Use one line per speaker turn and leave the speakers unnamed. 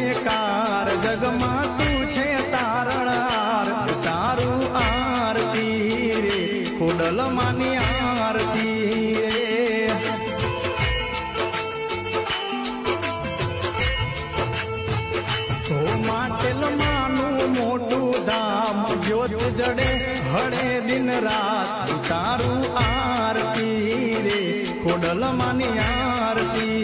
जयकार जगमा तू छे तारणहार तारू आरती रे खोडल मानी आरती रे तो माटेल मानु मोटू धाम ज्योत जड़े हड़े दिन रात तारू आरती रे खोडल मानी आरती